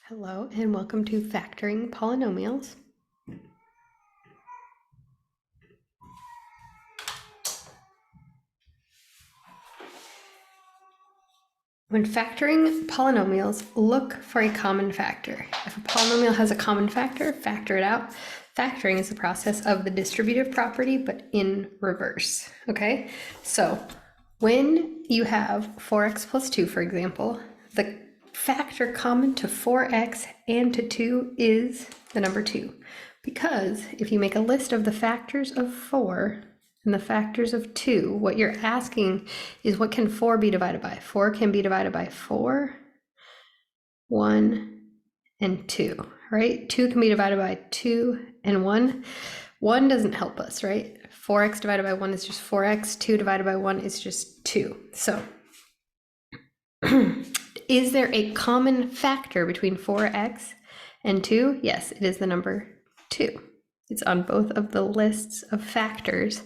Hello and welcome to Factoring Polynomials. When factoring polynomials, look for a common factor. If a polynomial has a common factor, factor it out. Factoring is the process of the distributive property, but in reverse, okay? So when you have 4x plus 2, for example, the factor common to 4x and to 2 is the number 2. Because if you make a list of the factors of 4 and the factors of 2, what you're asking is what can 4 be divided by? 4 can be divided by 4, 1, and 2, right? 2 can be divided by 2 and 1. 1 doesn't help us, right? 4x divided by 1 is just 4x. 2 divided by 1 is just 2. So is there a common factor between 4x and 2? Yes, it is the number 2. It's on both of the lists of factors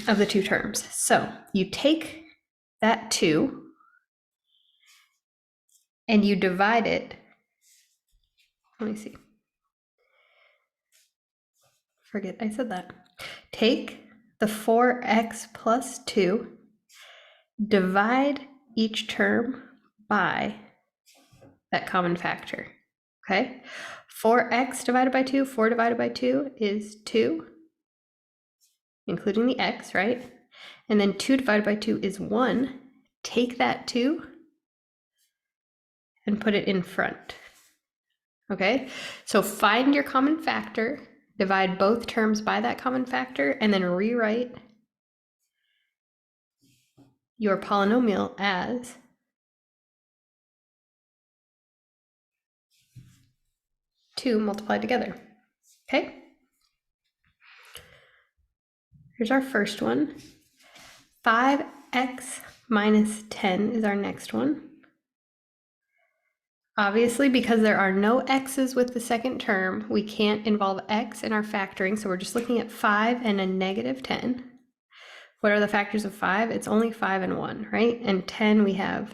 of the two terms. So you take that 2 and you divide it. Let me see. Forget I said that. Take the 4x plus 2, divide each term by that common factor, okay? 4x divided by 2, 4 divided by 2 is 2, including the x, right? And then 2 divided by 2 is 1. Take that 2 and put it in front, okay? So find your common factor, divide both terms by that common factor, and then rewrite your polynomial as two multiplied together, okay? Here's our first one. 5x minus 10 is our next one. Obviously, because there are no x's with the second term, we can't involve x in our factoring, so we're just looking at 5 and a negative 10. What are the factors of 5? It's only 5 and 1, right? And 10, we have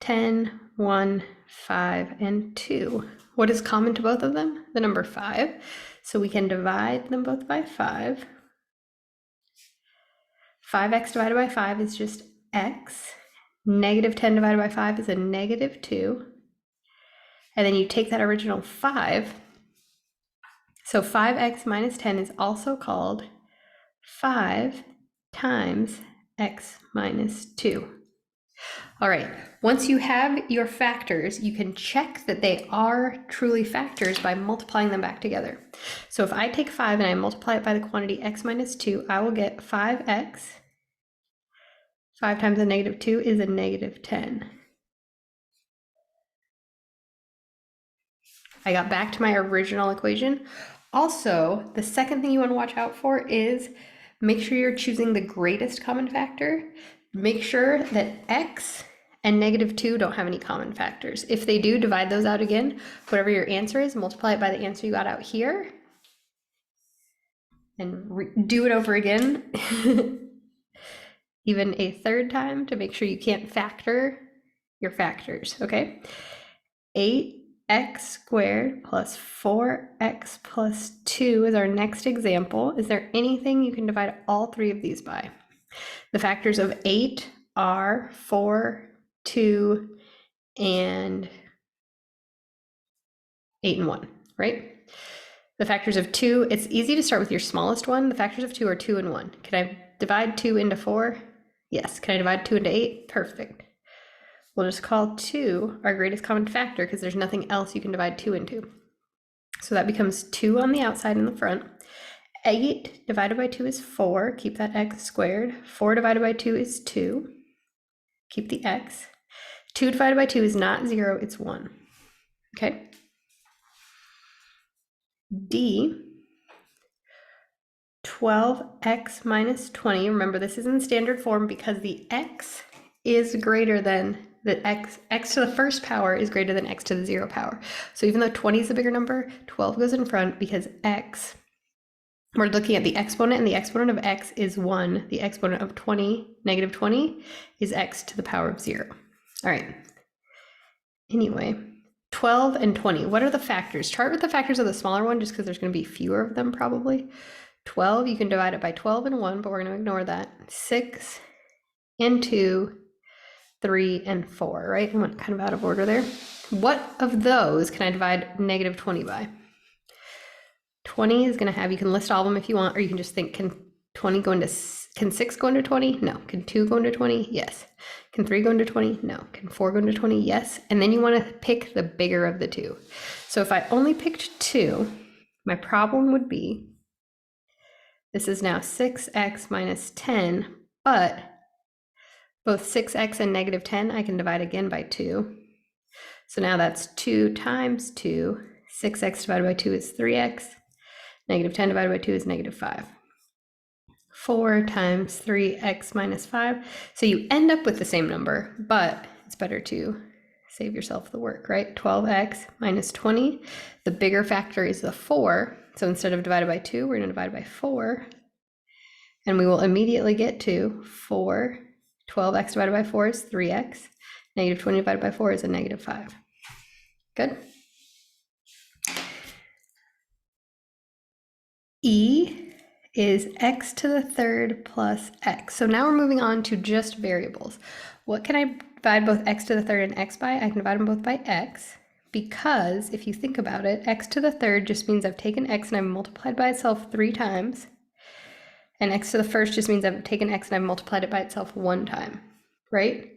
10, 1, 5, and 2. What is common to both of them? The number 5. So we can divide them both by 5. 5x divided by 5 is just x. Negative 10 divided by 5 is a negative 2. And then you take that original 5. So 5x minus 10 is also called 5 times x minus 2. All right, once you have your factors, you can check that they are truly factors by multiplying them back together. So if I take 5 and I multiply it by the quantity x minus 2, I will get 5x. 5 times a negative 2 is a negative 10. I got back to my original equation. Also, the second thing you want to watch out for is make sure you're choosing the greatest common factor. Make sure that x and negative 2 don't have any common factors. If they do, divide those out again. Whatever your answer is, multiply it by the answer you got out here. And do it over again. Even a third time to make sure you can't factor your factors, okay? 8x squared plus 4x plus 2 is our next example. Is there anything you can divide all three of these by? The factors of 8 are 4, 2, and 8 and 1, right? The factors of 2, it's easy to start with your smallest one. The factors of 2 are 2 and 1. Can I divide 2 into 4? Yes. Can I divide 2 into 8? Perfect. We'll just call 2 our greatest common factor because there's nothing else you can divide 2 into. So that becomes 2 on the outside and the front. 8 divided by 2 is 4. Keep that x squared. 4 divided by 2 is 2. Keep the x. 2 divided by 2 is not 0, it's 1. Okay? D, 12x minus 20. Remember, this is in standard form because the x is greater than the x to the first power is greater than x to the 0 power. So even though 20 is the bigger number, 12 goes in front because x, we're looking at the exponent, and the exponent of x is 1. The exponent of 20, negative 20, is x to the power of 0. All right. Anyway, 12 and 20. What are the factors? Chart with the factors of the smaller one just because there's going to be fewer of them probably. 12, you can divide it by 12 and 1, but we're going to ignore that. 6 and 2, 3 and 4, right? I went kind of out of order there. What of those can I divide negative 20 by? 20 is going to have, you can list all of them if you want, or you can just think, can 20 go into, can 6 go into 20? No. Can 2 go into 20? Yes. Can 3 go into 20? No. Can 4 go into 20? Yes. And then you want to pick the bigger of the two. So if I only picked 2, my problem would be, this is now 6x minus 10, but both 6x and negative 10, I can divide again by 2. So now that's 2 times 2. 6x divided by 2 is 3x. Negative 10 divided by 2 is negative 5. 4 times 3x minus 5. So you end up with the same number, but it's better to save yourself the work, right? 12x minus 20. The bigger factor is the 4. So instead of divided by 2, we're going to divide by 4. And we will immediately get to 4. 12x divided by 4 is 3x. Negative 20 divided by 4 is a negative 5. Good. E is x to the third plus x. So now we're moving on to just variables. What can I divide both x to the third and x by? I can divide them both by x, because if you think about it, x to the third just means I've taken x and I've multiplied by itself 3 times. And x to the first just means I've taken x and I've multiplied it by itself 1 time, right?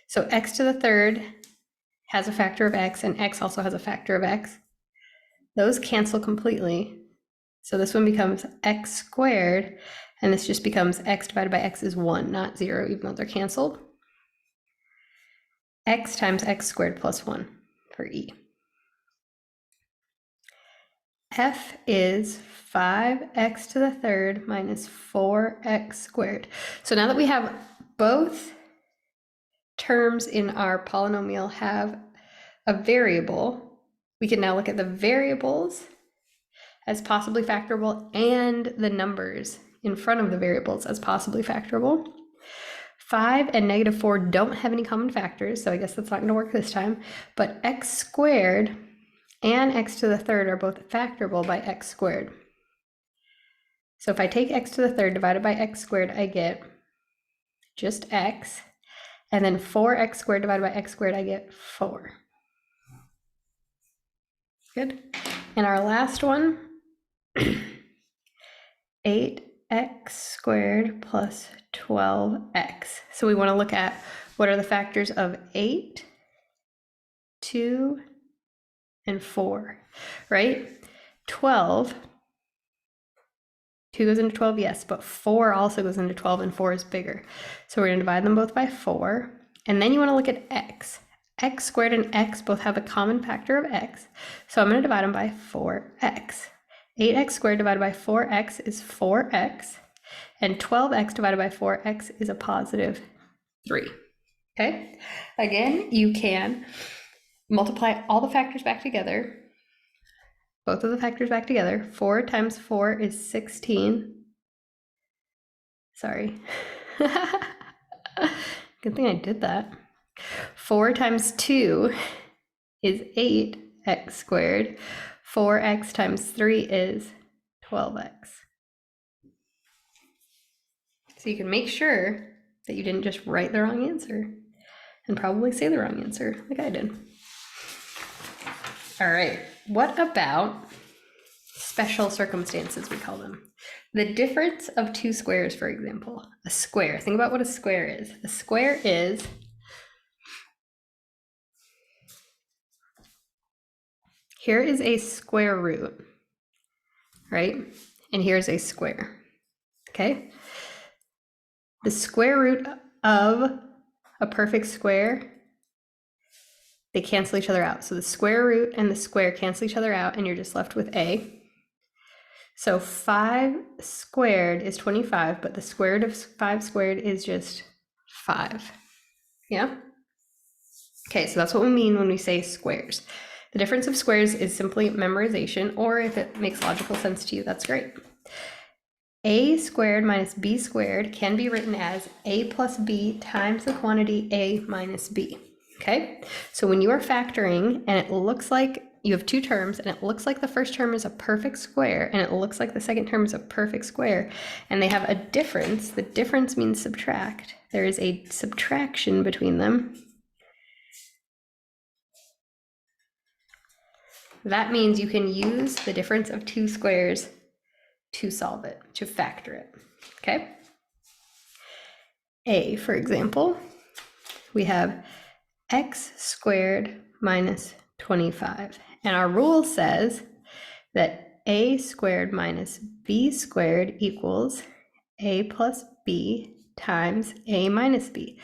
So x to the third has a factor of x, and x also has a factor of x. Those cancel completely. So this one becomes x squared, and this just becomes x divided by x is 1, not 0, even though they're canceled. X times x squared plus 1 for E. F is 5x to the third minus 4x squared. So now that we have both terms in our polynomial have a variable, we can now look at the variables as possibly factorable and the numbers in front of the variables as possibly factorable. 5 and negative 4 don't have any common factors, so I guess that's not going to work this time. But x squared and x to the third are both factorable by x squared. So if I take x to the third divided by x squared, I get just x. And then 4x squared divided by x squared, I get 4. Good. And our last one, 8x squared plus 12x. So we want to look at what are the factors of 8, 2, and 4, right? 12, 2 goes into 12, yes, but 4 also goes into 12, and 4 is bigger. So we're going to divide them both by 4. And then you want to look at x. X squared and x both have a common factor of x. So I'm going to divide them by 4x. 8x squared divided by 4x is 4x. And 12x divided by 4x is a positive 3. Okay? Again, you can multiply all the factors back together. Both of the factors back together. 4 times 4 is 16. Sorry. Good thing I did that. 4 times 2 is 8x squared. 4x times 3 is 12x. So you can make sure that you didn't just write the wrong answer and probably say the wrong answer like I did. All right, what about special circumstances, we call them? The difference of two squares, for example. A square, think about what a square is. A square is here is a square root, right? And here's a square, okay? The square root of a perfect square, they cancel each other out. So the square root and the square cancel each other out, and you're just left with a. So 5 squared is 25, but the square root of 5 squared is just 5. Yeah? Okay, so that's what we mean when we say squares. The difference of squares is simply memorization, or if it makes logical sense to you, that's great. A squared minus b squared can be written as a plus b times the quantity a minus b. Okay, so when you are factoring and it looks like you have two terms and it looks like the first term is a perfect square and it looks like the second term is a perfect square and they have a difference, the difference means subtract. There is a subtraction between them. That means you can use the difference of two squares to solve it, to factor it, okay? A, for example, we have x squared minus 25. And our rule says that a squared minus b squared equals a plus b times a minus b.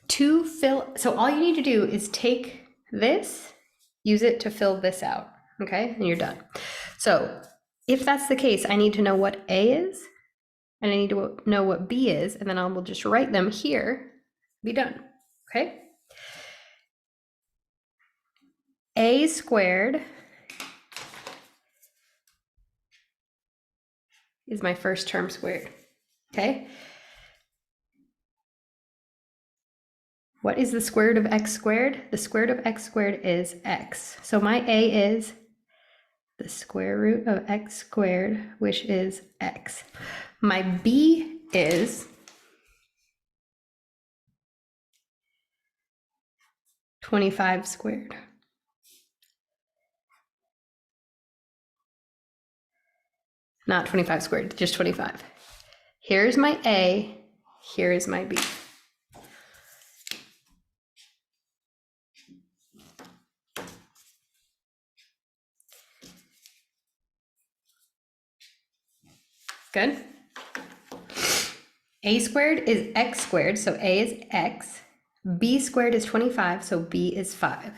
So all you need to do is take this, use it to fill this out, okay? And you're done. So if that's the case, I need to know what a is, and I need to know what b is, and then I will just write them here, be done, okay? A squared is my first term squared, okay? What is the square root of x squared? The square root of x squared is x. So my a is the square root of x squared, which is x. My b is 25 squared. Not 25 squared, just 25. Here's my a, here is my b. Good? A squared is x squared, so a is x. B squared is 25, so b is 5. Is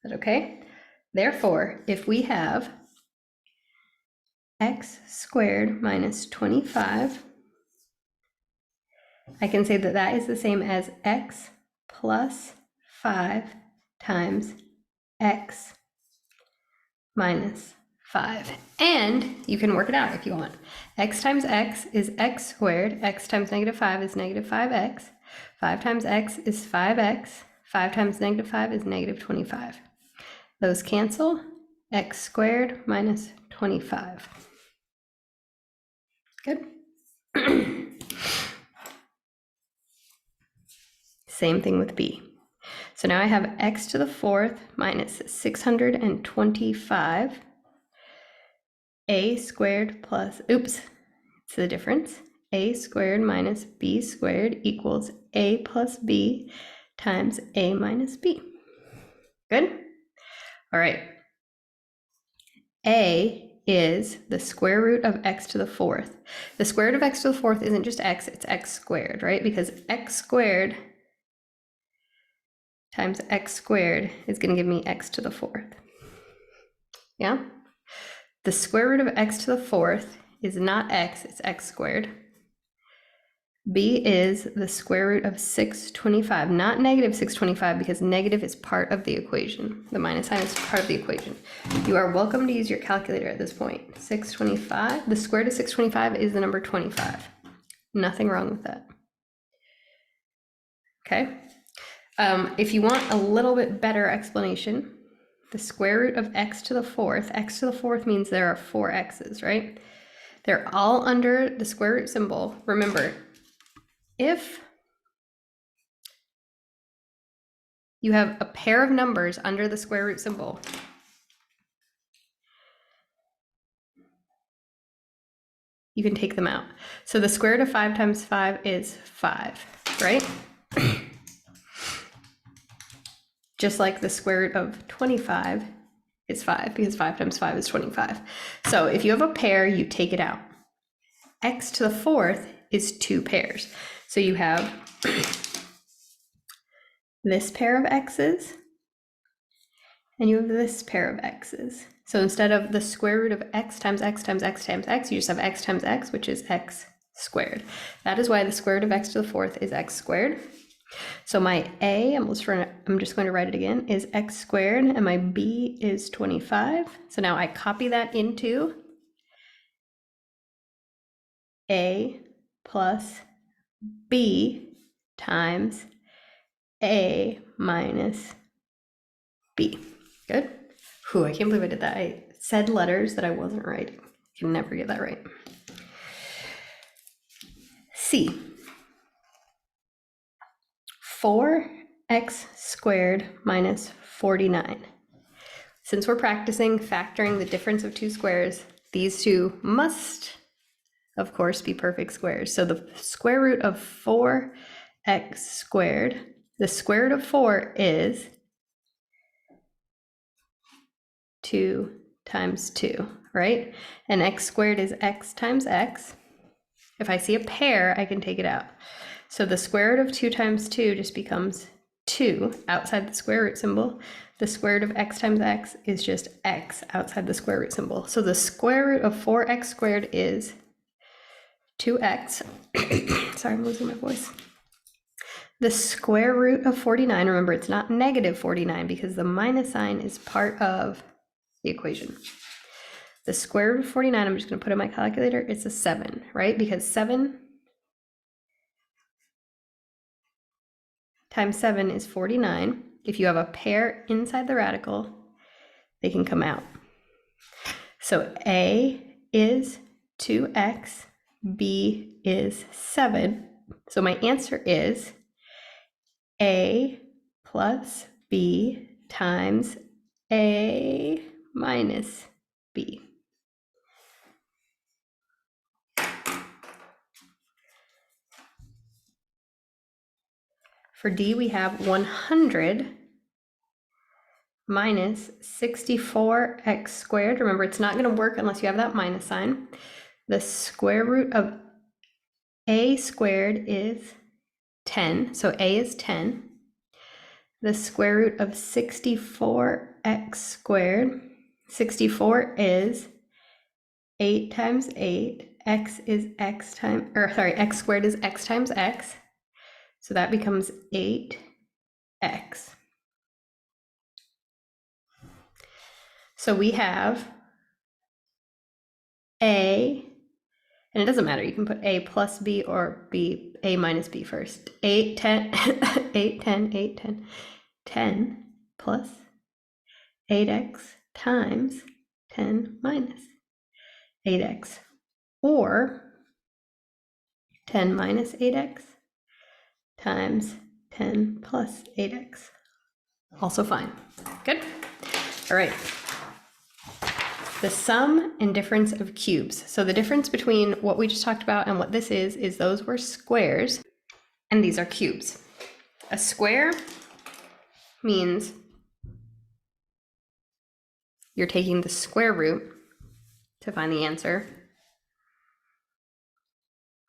that okay? Therefore, if we have x squared minus 25, I can say that that is the same as x plus 5 times x minus 5. And you can work it out if you want. X times x is x squared. X times negative 5 is negative 5x. 5 times x is 5x. 5 times negative 5 is negative 25. Those cancel. X squared minus 25. Good. Same thing with b. So now I have x to the fourth minus 625. A squared plus, oops, it's the difference. A squared minus b squared equals a plus b times a minus b. Good? All right. A is the square root of x to the fourth. The square root of x to the fourth isn't just x, it's x squared, right? Because x squared times x squared is going to give me x to the fourth. Yeah? The square root of x to the fourth is not x, it's x squared. B is the square root of 625, not negative 625, because negative is part of the equation. The minus sign is part of the equation. You are welcome to use your calculator at this point. 625, the square root of 625 is the number 25. Nothing wrong with that. Okay. If you want a little bit better explanation, the square root of x to the fourth means there are 4 x's, right? They're all under the square root symbol. Remember, if you have a pair of numbers under the square root symbol, you can take them out. So the square root of 5 times 5 is 5, right? Just like the square root of 25 is 5, because 5 times 5 is 25. So if you have a pair, you take it out. X to the fourth is 2 pairs. So you have this pair of x's, and you have this pair of x's. So instead of the square root of x times x times x times x, you just have x times x, which is x squared. That is why the square root of x to the fourth is x squared. So my a, I'm just going to write it again, is x squared, and my b is 25. So now I copy that into a plus b times A minus B. Good. Whew, I can't believe I did that. I said letters that I wasn't writing. I can never get that right. C. 4x squared minus 49. Since we're practicing factoring the difference of two squares, these two must, of course, be perfect squares. So the square root of 4x squared, the square root of 4 is 2 times 2, right? And x squared is x times x. If I see a pair, I can take it out. So the square root of 2 times 2 just becomes 2 outside the square root symbol. The square root of x times x is just x outside the square root symbol. So the square root of 4x squared is 2x. Sorry, I'm losing my voice. The square root of 49, remember it's not negative 49 because the minus sign is part of the equation. The square root of 49, I'm just going to put in my calculator, it's a 7, right? Because 7 times 7 is 49. If you have a pair inside the radical, they can come out. So A is 2x, B is 7. So my answer is A plus B times A minus B. For D, we have 100 minus 64x squared. Remember, it's not going to work unless you have that minus sign. The square root of A squared is 10, so A is 10. The square root of 64x squared, 64 is 8 times 8, x is x times, or sorry, x squared is x times x. So that becomes 8x. So we have A, and it doesn't matter, you can put A plus B or B, A minus B first. 8, 10, 8, 10, 8, 10, 10 plus 8x times 10 minus 8x, or 10 minus 8x times 10 plus 8x. Also fine. Good. All right. The sum and difference of cubes. So the difference between what we just talked about and what this is those were squares and these are cubes. A square means you're taking the square root to find the answer.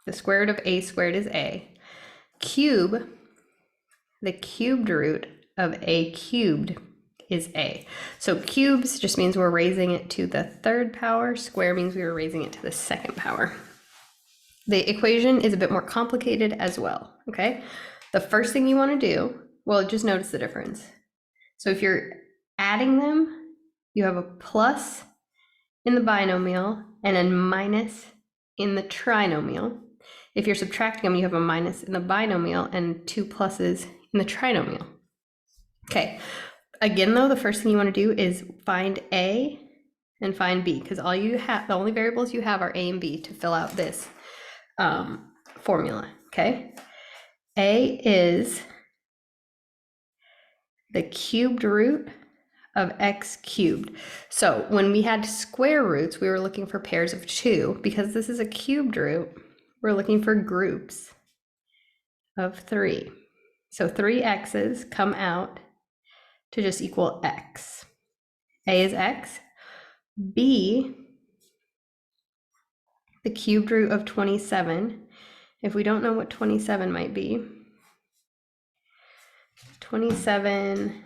The square root of A squared is A. Cube, the cubed root of A cubed is A. So cubes just means we're raising it to the third power. Square means we were raising it to the second power. The equation is a bit more complicated as well, okay? The first thing you want to do, well, just notice the difference. So if you're adding them, you have a plus in the binomial and a minus in the trinomial. If you're subtracting them, you have a minus in the binomial and 2 pluses in the trinomial. Okay. Again, though, the first thing you want to do is find A and find B, because all you have, the only variables you have are A and B to fill out this formula, okay? A is the cubed root of x cubed. So when we had square roots, we were looking for pairs of 2. Because this is a cubed root, we're looking for groups of 3. So 3 x's come out to just equal x. A is x. B, the cubed root of 27. If we don't know what 27 might be, 27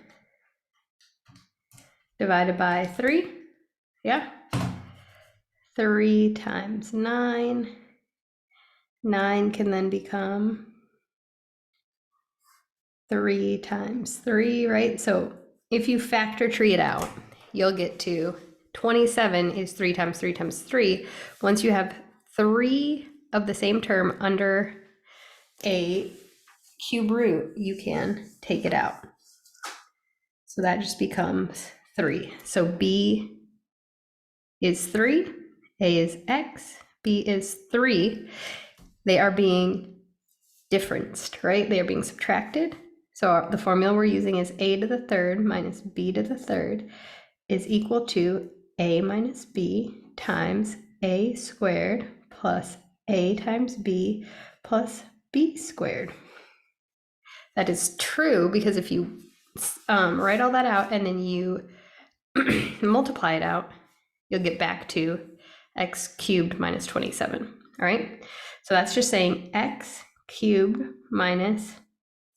divided by 3, yeah? 3 times 9. 9 can then become 3 times 3, right? So if you factor tree it out, you'll get to 27 is 3 times 3 times 3. Once you have 3 of the same term under a cube root, you can take it out. So that just becomes 3. So b is 3, a is x, b is 3. They are being differenced, right? They are being subtracted. So the formula we're using is a to the third minus b to the third is equal to a minus b times a squared plus a times b plus b squared. That is true because if you write all that out and then you multiply it out, you'll get back to x cubed minus 27, all right? So that's just saying x cubed minus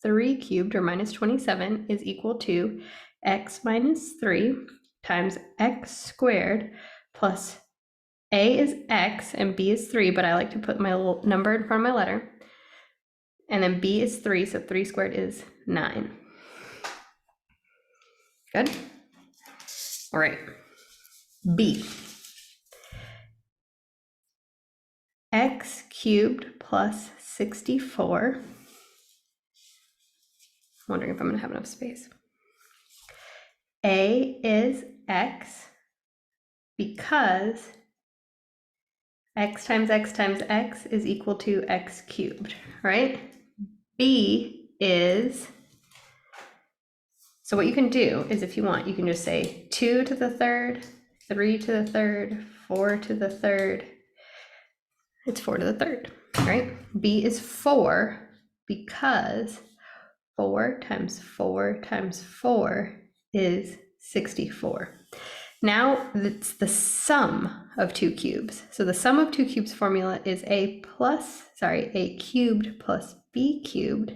3 cubed, or minus 27, is equal to x minus 3 times x squared plus a is x and b is 3, but I like to put my little number in front of my letter. And then b is 3, so 3 squared is 9. Good? All right. B. X cubed plus 64. Wondering if I'm going to have enough space. A is x because x times x times x is equal to x cubed, right? B is, so what you can do is, if you want, you can just say 2 to the third, 3 to the third, 4 to the third. It's 4 to the third, right? B is 4 because 4 times 4 times 4 is 64. Now it's the sum of two cubes. So the sum of two cubes formula is a cubed plus b cubed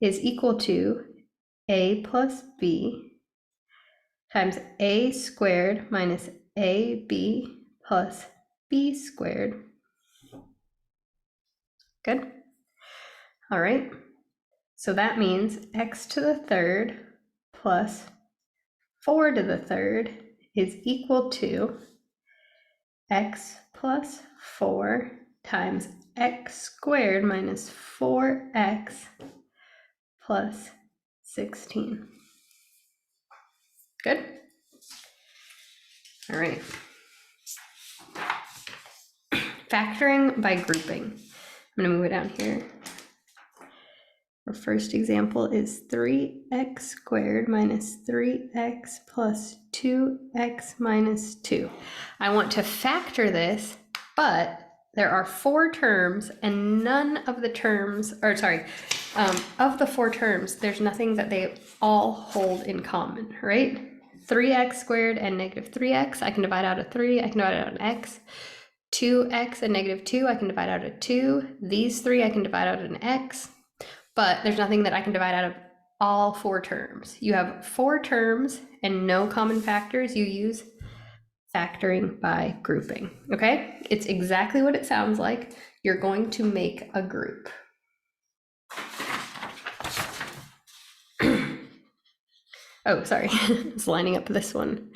is equal to a plus b times a squared minus ab plus b squared. Good? All right. So that means x to the third plus 4 to the third is equal to x plus 4 times x squared minus 4x plus 16. Good? All right. Factoring by grouping. I'm going to move it down here. Our first example is 3x squared minus 3x plus 2x minus 2. I want to factor this, but there are 4 terms and none of the terms, or sorry, of the 4 terms, there's nothing that they all hold in common, right? 3x squared and negative 3x, I can divide out a 3, I can divide out an x. 2x and negative 2, I can divide out a 2. These 3, I can divide out an x. But there's nothing that I can divide out of all 4 terms. You have 4 terms and no common factors. You use factoring by grouping, okay? It's exactly what it sounds like. You're going to make a group. Oh, sorry, it's lining up this one.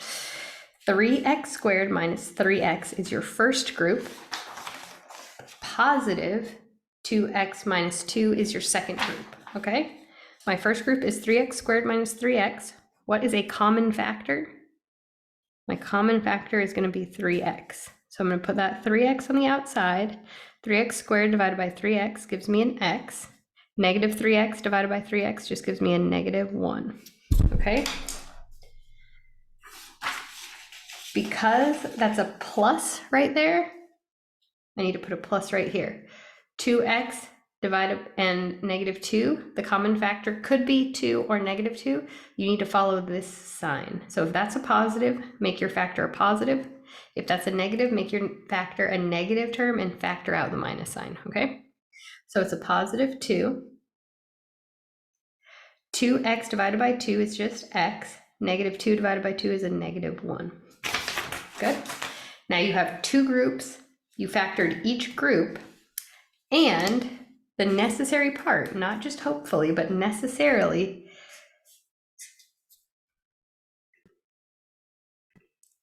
3x squared minus 3x is your first group. Positive 2x minus 2 is your second group, okay? My first group is 3x squared minus 3x. What is a common factor? My common factor is going to be 3x. So I'm going to put that 3x on the outside. 3x squared divided by 3x gives me an x. Negative 3x divided by 3x just gives me a negative 1, okay? Because that's a plus right there, I need to put a plus right here. 2x divided and negative 2, the common factor could be 2 or negative 2. You need to follow this sign. So if that's a positive, make your factor a positive. If that's a negative, make your factor a negative term and factor out the minus sign, okay? So it's a positive 2. 2x divided by 2 is just x. Negative 2 divided by 2 is a negative 1. Good. Now you have 2 groups. You factored each group, and the necessary part, not just hopefully, but necessarily,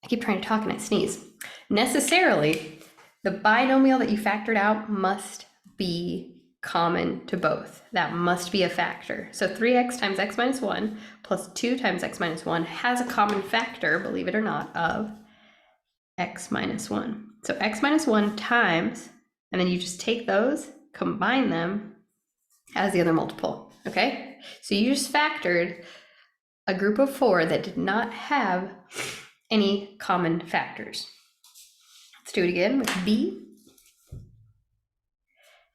I keep trying to talk and I sneeze. Necessarily, the binomial that you factored out must be common to both. That must be a factor. So 3x times x minus 1 plus 2 times x minus 1 has a common factor, believe it or not, of x minus 1. So x minus 1 times, and then you just take those, combine them as the other multiple, okay? So you just factored a group of 4 that did not have any common factors. Let's do it again with b.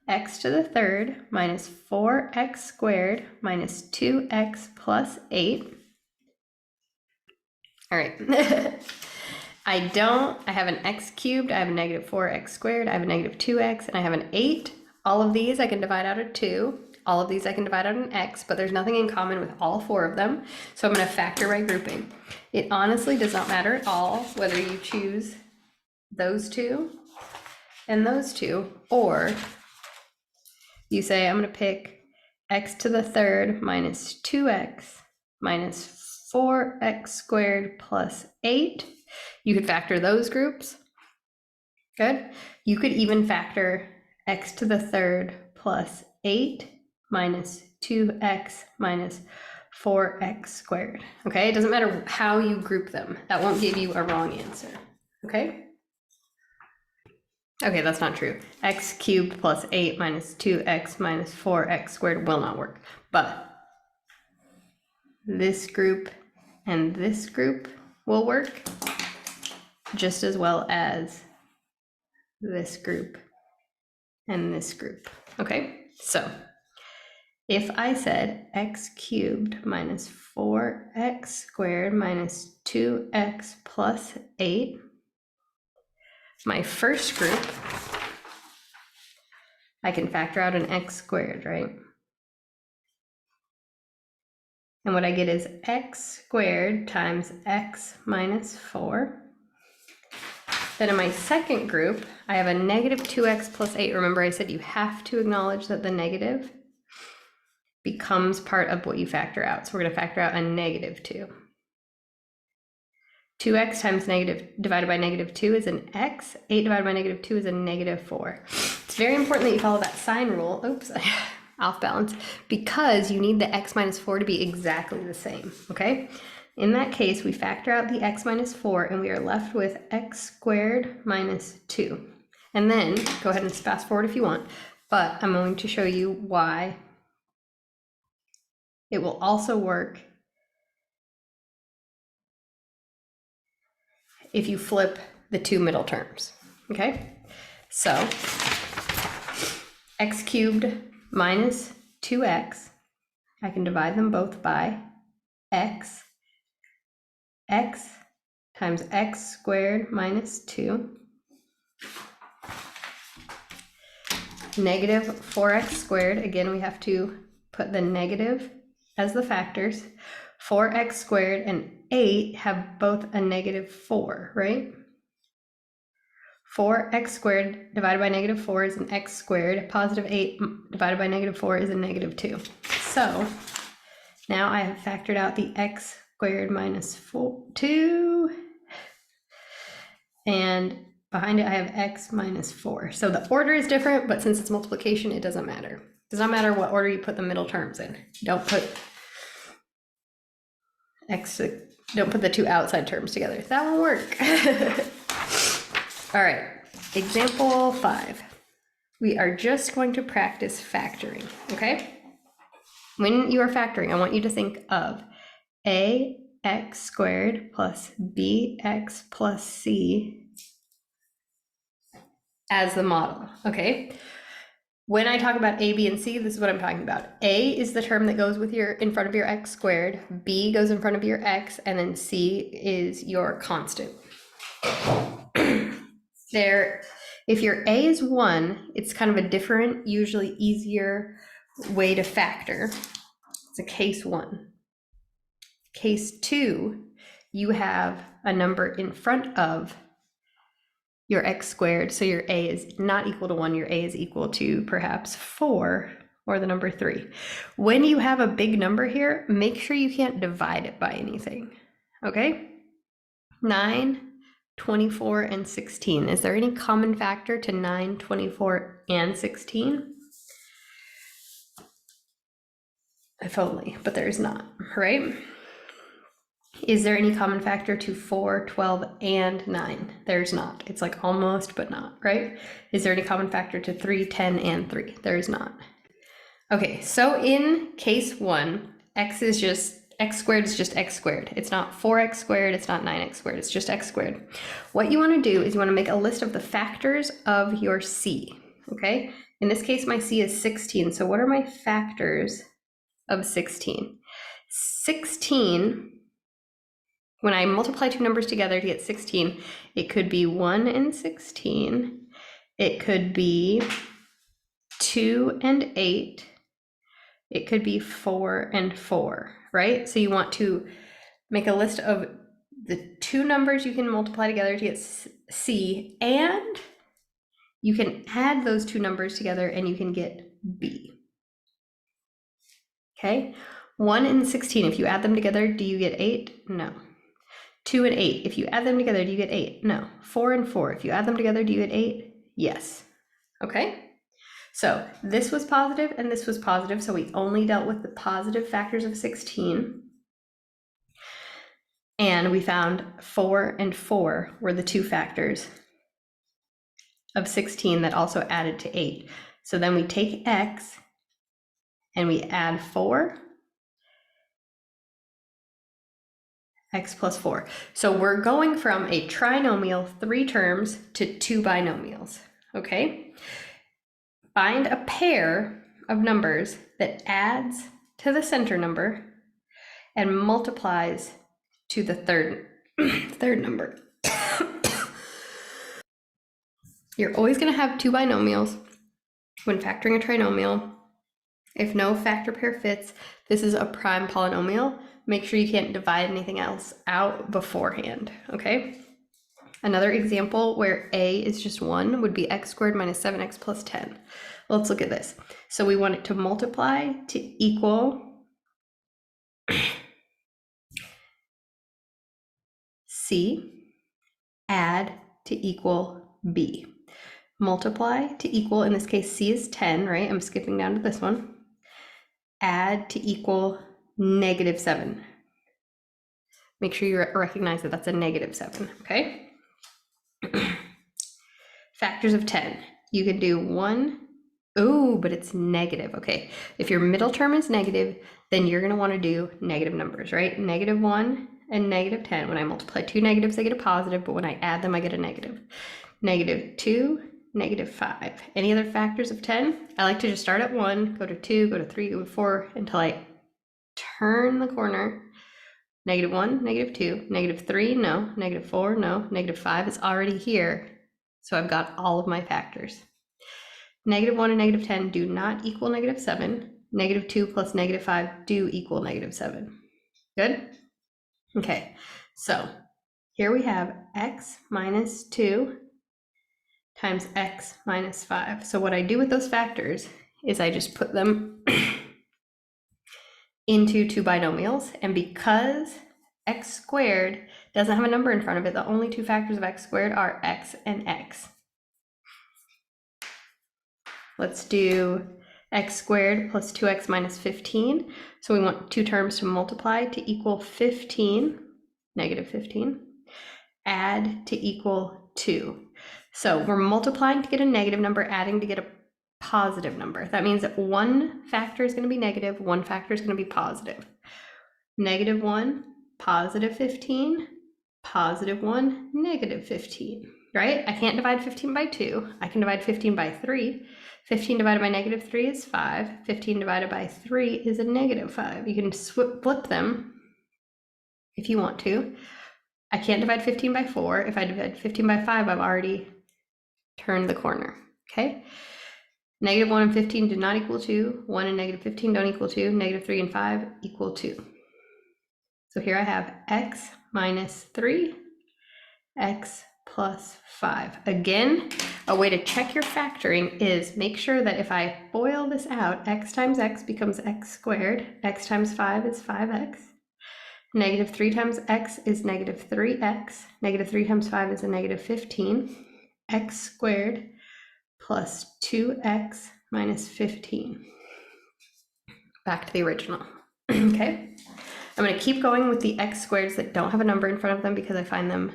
X to the third minus 4x squared minus 2x plus 8. All right. I have an x cubed, I have a negative 4x squared, I have a negative 2x, and I have an 8. All of these I can divide out of 2. All of these I can divide out an x, but there's nothing in common with all 4 of them. So I'm going to factor by grouping. It honestly does not matter at all whether you choose those two and those two, or you say, I'm going to pick x to the third minus 2x minus 4x squared plus 8. You could factor those groups. Good. You could even factor x to the third plus 8 minus 2x minus 4x squared. Okay, it doesn't matter how you group them. That won't give you a wrong answer. Okay? Okay, that's not true. X cubed plus 8 minus 2x minus 4x squared will not work. But this group and this group will work just as well as this group and this group. Okay, so if I said x cubed minus 4x squared minus 2x plus 8, my first group, I can factor out an x squared, right? And what I get is x squared times x minus 4. Then in my second group, I have a negative 2x plus 8. Remember, I said you have to acknowledge that the negative becomes part of what you factor out. So we're going to factor out a negative 2. 2x times negative divided by negative 2 is an x. 8 divided by negative 2 is a negative 4. It's very important that you follow that sign rule. Oops, off balance. Because you need the x minus 4 to be exactly the same, okay? In that case, we factor out the x minus 4 and we are left with x squared minus 2. And then, go ahead and fast forward if you want, but I'm going to show you why it will also work if you flip the two middle terms, okay? So, x cubed minus 2x, I can divide them both by x. X times x squared minus 2. Negative 4x squared, again we have to put the negative as the factors. 4x squared and 8 have both a negative 4, right? 4x squared divided by negative 4 is an x squared. Positive 8 divided by negative 4 is a negative 2. So now I have factored out the x squared minus 2. And behind it I have x minus 4. So the order is different, but since it's multiplication, it doesn't matter. It does not matter what order you put the middle terms in. Don't put the two outside terms together. That won't work. All right, example 5. We are just going to practice factoring, okay? When you are factoring, I want you to think of ax squared plus bx plus c as the model, okay? When I talk about a, b, and c, this is what I'm talking about. A is the term that goes with in front of your x squared, b goes in front of your x, and then c is your constant. If your a is 1, it's kind of a different, usually easier way to factor. It's a case 1. Case 2, you have a number in front of your x squared, so your a is not equal to 1, your a is equal to perhaps 4 or the number 3. When you have a big number here, make sure you can't divide it by anything, okay? 9, 24, and 16. Is there any common factor to 9, 24, and 16? If only, but there is not, right? Is there any common factor to 4, 12, and 9? There's not. It's like almost, but not, right? Is there any common factor to 3, 10, and 3? There is not. Okay, so in case 1, x squared is just x squared. It's not 4x squared, it's not 9x squared, it's just x squared. What you want to do is you want to make a list of the factors of your c, okay? In this case, my c is 16, so what are my factors of 16? 16, when I multiply two numbers together to get 16, it could be 1 and 16, it could be 2 and 8, it could be 4 and 4, right? So you want to make a list of the two numbers you can multiply together to get c, and you can add those two numbers together and you can get b. Okay? 1 and 16, if you add them together, do you get 8? No. 2 and 8, if you add them together, do you get 8? No. 4 and 4, if you add them together, do you get 8? Yes. Okay? So this was positive and this was positive, so we only dealt with the positive factors of 16. And we found 4 and 4 were the two factors of 16 that also added to 8. So then we take x and we add 4, x plus 4. So we're going from a trinomial, 3 terms, to 2 binomials, okay? Find a pair of numbers that adds to the center number and multiplies to the third number. You're always going to have 2 binomials when factoring a trinomial. If no factor pair fits, this is a prime polynomial. Make sure you can't divide anything else out beforehand, okay? Another example where a is just 1 would be x squared minus 7x plus 10. Let's look at this. So we want it to multiply to equal c, add to equal b. Multiply to equal, in this case, c is 10, right? I'm skipping down to this one. Add to equal -7. Make sure you recognize that that's a -7, okay? Factors of 10. You can do 1. Oh, but it's negative. Okay, if your middle term is negative, then you're going to want to do negative numbers, right? -1 and -10. When I multiply two negatives, I get a positive, but when I add them, I get a negative. -2, -5. Any other factors of 10? I like to just start at 1, go to 2, go to 3, go to 4, until I turn the corner. -1, -2, -3, no, -4, no, -5 is already here. So I've got all of my factors. -1 and -10 do not equal -7. -2 plus -5 do equal -7. Good? Okay, so here we have x minus 2 times x minus 5. So what I do with those factors is I just put them into 2 binomials, and because x squared doesn't have a number in front of it, the only two factors of x squared are x and x. Let's do x squared plus 2x minus 15. So we want two terms to multiply to equal 15, -15, add to equal 2. So we're multiplying to get a negative number, adding to get a positive number. That means that one factor is going to be negative, one factor is going to be positive. -1, positive 15, positive 1, -15, right? I can't divide 15 by 2. I can divide 15 by 3. 15 divided by -3 is 5. 15 divided by 3 is a -5. You can flip them if you want to. I can't divide 15 by 4. If I divide 15 by 5, I've already turned the corner, okay? -1 and 15 do not equal 2. 1 and -15 don't equal 2. -3 and 5 equal 2. So here I have x minus 3, x plus 5. Again, a way to check your factoring is make sure that if I FOIL this out, x times x becomes x squared, x times 5 is 5x, -3 times x is -3x, -3 times 5 is a -15, x squared plus 2x minus 15. Back to the original. Okay, I'm going to keep going with the x squareds that don't have a number in front of them because I find them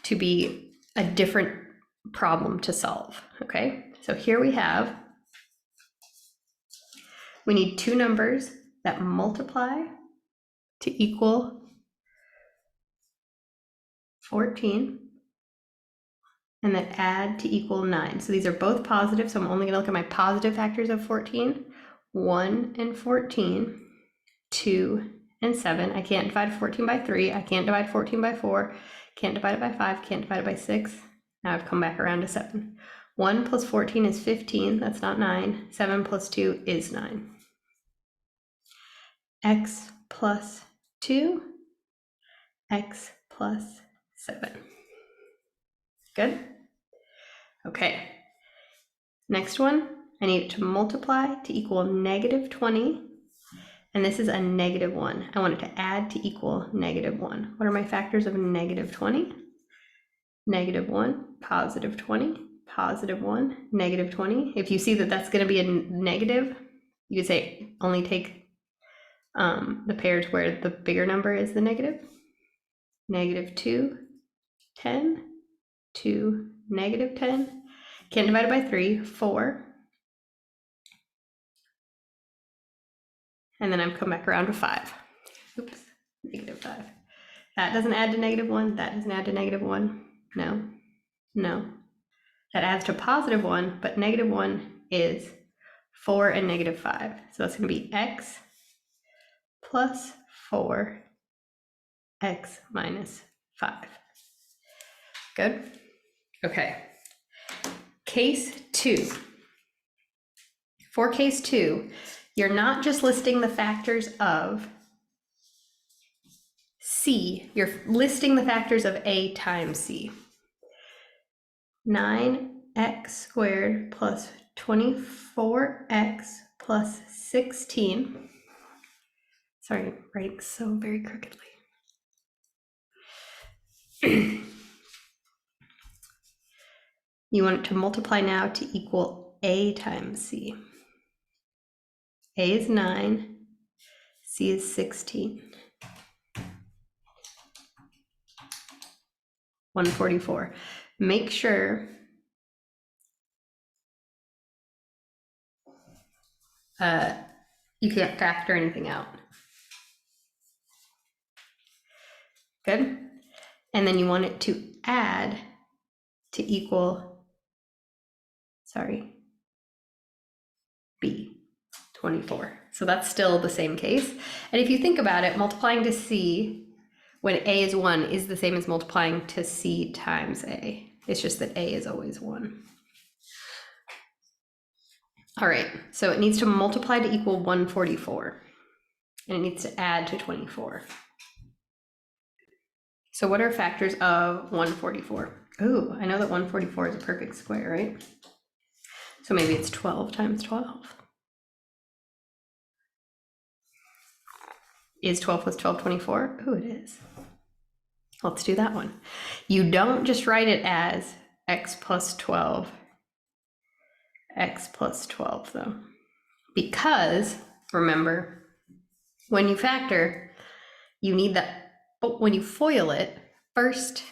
to be a different problem to solve. Okay, so here we need two numbers that multiply to equal 14 and that add to equal 9. So these are both positive, so I'm only going to look at my positive factors of 14. 1 and 14, 2 and 7. I can't divide 14 by 3. I can't divide 14 by 4. Can't divide it by 5. Can't divide it by 6. Now I've come back around to 7. 1 plus 14 is 15. That's not 9. 7 plus 2 is 9. X plus 2, x plus 7. Good? Okay. Next one, I need it to multiply to equal negative 20. And this is a negative 1. I want it to add to equal negative 1. What are my factors of negative 20? Negative 1, positive 20, positive 1, negative 20. If you see that that's going to be a negative, you could say only take the pairs where the bigger number is the negative. Negative 2, 10, 2, negative 10. Can't divide it by 3, 4. And then I've come back around to 5. Oops, negative 5. That doesn't add to negative 1. That doesn't add to negative 1. No, no. That adds to positive 1, but negative 1 is 4 and negative 5. So that's going to be x plus 4, x minus 5. Good? Okay. Case 2. For case 2, you're not just listing the factors of c, you're listing the factors of a times c. 9x squared plus 24x plus 16. Sorry, writing so very crookedly. You want it to multiply now to equal a times c. A is 9, c is 16. 144. Make sure you can't factor anything out. Good? And then you want it to add to equal, b, 24. So that's still the same case. And if you think about it, multiplying to c when a is 1 is the same as multiplying to c times a. It's just that a is always 1. All right, so it needs to multiply to equal 144. And it needs to add to 24. So what are factors of 144? Ooh, I know that 144 is a perfect square, right? So maybe it's 12 times 12. Is 12 plus 12 24? Ooh, it is. Let's do that one. You don't just write it as x plus 12, x plus 12 though. Because, remember, when you factor, you need that. But when you FOIL it, first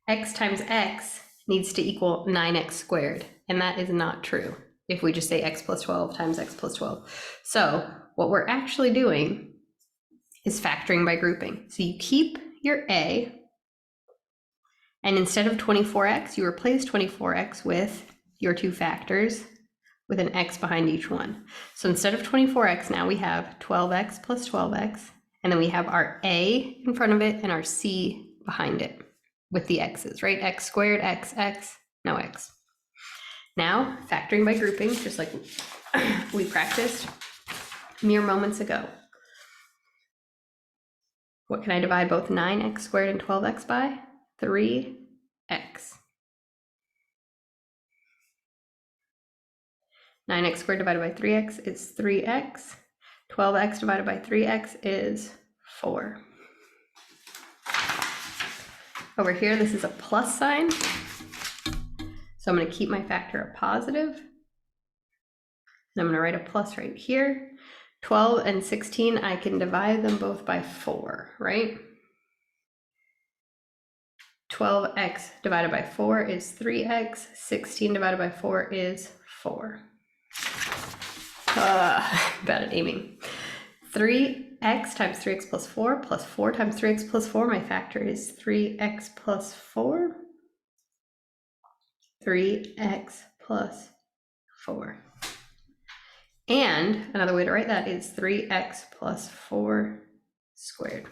x times x needs to equal 9x squared, and that is not true if we just say x plus 12 times x plus 12. So what we're actually doing is factoring by grouping. So you keep your a, and instead of 24x, you replace 24x with your two factors with an x behind each one. So instead of 24x, now we have 12x plus 12x, and then we have our a in front of it and our c behind it with the x's, right? X squared, x, no x. Now, factoring by grouping, just like we practiced mere moments ago. What can I divide both 9x squared and 12x by? 3x. 9x squared divided by 3x is 3x. 12x divided by 3x is 4. Over here, this is a plus sign. So I'm going to keep my factor a positive. And I'm going to write a plus right here. 12 and 16, I can divide them both by 4, right? 12x divided by 4 is 3x. 16 divided by 4 is 4. Bad at aiming. 3x times 3x plus 4 times 3x plus 4. My factor is 3x plus 4. 3x plus 4. And another way to write that is 3x plus 4 squared.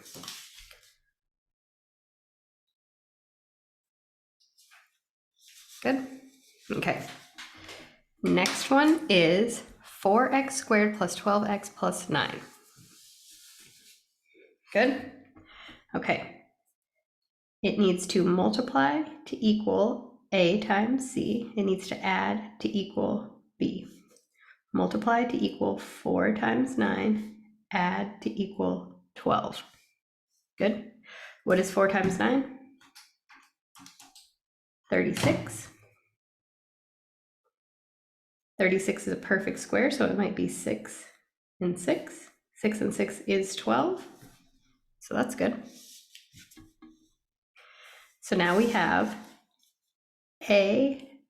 Good. Okay. Next one is 4x squared plus 12x plus 9. Good. Okay. It needs to multiply to equal a times c. It needs to add to equal b. Multiply to equal 4 times 9. Add to equal 12. Good. What is 4 times 9? 36. 36 is a perfect square, so it might be 6 and 6. 6 and 6 is 12. So that's good. So now we have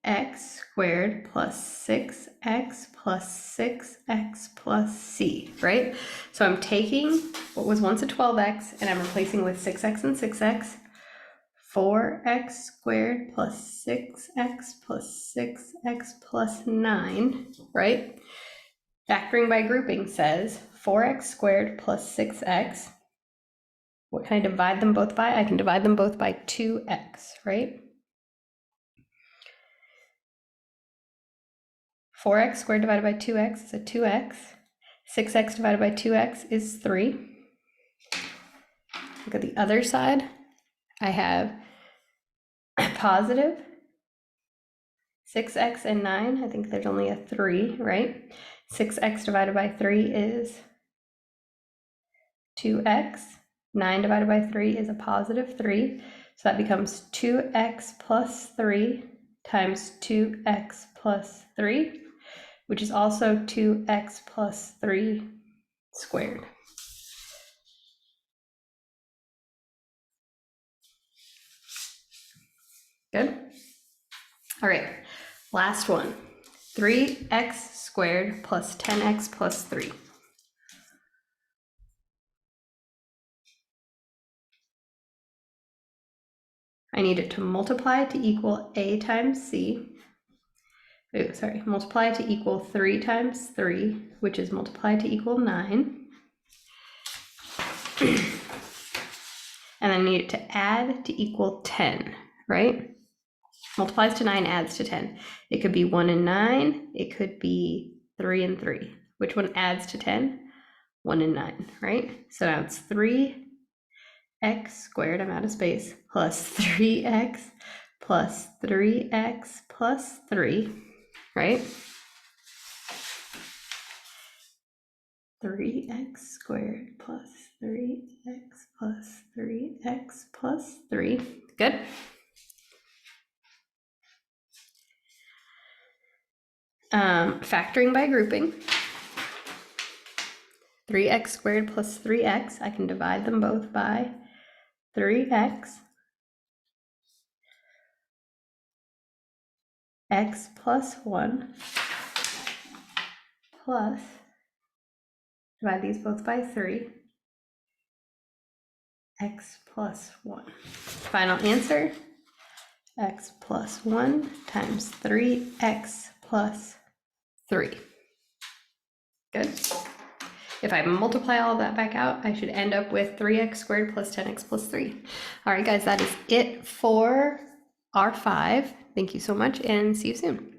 ax squared plus 6x plus 6x plus c, right? So I'm taking what was once a 12x and I'm replacing with 6x and 6x. 4x squared plus 6x plus 6x plus 9, right? Factoring by grouping says 4x squared plus 6x. What can I divide them both by? I can divide them both by 2x, right? 4x squared divided by 2x is a 2x. 6x divided by 2x is 3. Look at the other side. I have positive 6x and 9. I think there's only a 3, right? 6x divided by 3 is 2x. 9 divided by 3 is a positive 3. So that becomes 2x plus 3 times 2x plus 3, which is also 2x plus 3 squared. Good. All right, last one. 3x squared plus 10x plus 3. I need it to multiply to equal a times c. Multiply to equal 3 times 3, which is multiply to equal 9. And then I need it to add to equal 10, right? Multiplies to 9, adds to 10. It could be 1 and 9. It could be 3 and 3. Which one adds to 10? 1 and 9, right? So now it's 3x squared, I'm out of space, plus 3x plus 3x plus 3, right? 3x squared plus 3x plus 3x plus 3. Good. Factoring by grouping. 3x squared plus 3x, I can divide them both by 3x. X plus 1 plus, divide these both by 3, x plus 1. Final answer, x plus 1 times 3x plus 3. Good. If I multiply all of that back out, I should end up with 3x squared plus 10x plus 3. All right, guys, that is it for R5. Thank you so much and see you soon.